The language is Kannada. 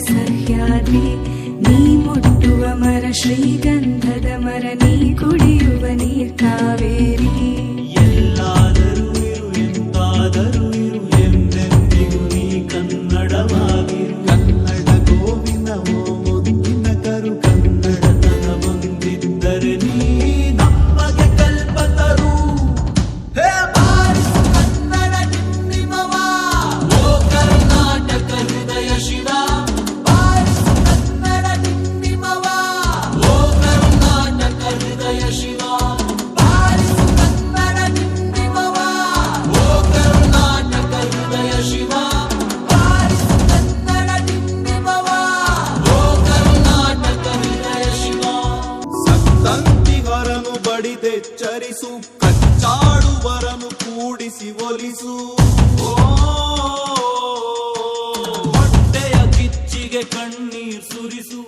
ಸಹ್ಯಾದ್ರಿ ನೀ ಮುಟ್ಟುವ ಮರ ಶ್ರೀಗಂಧದ ಮರ ನೀ ಕುಡಿಯುವ ನೀರ್ ಕಾವೇರಿ ಎಲ್ಲಾದರೂ ಇರು ಎಂತಾದರೂ ಇರು ಎಂದೆಂದಿಗೂ ನೀ ಕನ್ನಡವಾಗಿರು ಕನ್ನಡ ಗೋವಿನವೋ ಮುದ್ದಿನ ಕರು ಕನ್ನಡತನ ಬಂದಿದ್ದರೆ ನೀ ನಮಗೆ ಕಲ್ಪತರು ಹೇ ಬಾರಿಸು ಕನ್ನಡ ಡಿಂಡಿಮವ ಓ ಕರ್ನಾಟಕ ಹೃದಯ ಶಿವ ಬಾರಿಸು ಕನ್ನಡ ಡಿಂಡಿಮವ ಓ ಕರ್ನಾಟಕ ಹೃದಯ ಶಿವ ಬಾರಿಸು ಕನ್ನಡ ಡಿಂಡಿಮವ ಓ ಕರ್ನಾಟಕ ಹೃದಯ ಶಿವ ಬಾರಿಸು ಕನ್ನಡ ಡಿಂಡಿಮವ ಓ ಕರ್ನಾಟಕ ಹೃದಯ ಶಿವ ಸತ್ತಂತಿಗರನು ಬಡಿದೆಚ್ಚರಿಸು ಕಚ್ಚಾಡುವರನು ಕೂಡಿಸಿ ಒಲಿಸು ಹೊಟ್ಟೆಯ ಕಿಚ್ಚಿಗೆ ಕಣ್ಣೀರ್ ಸುರಿಸು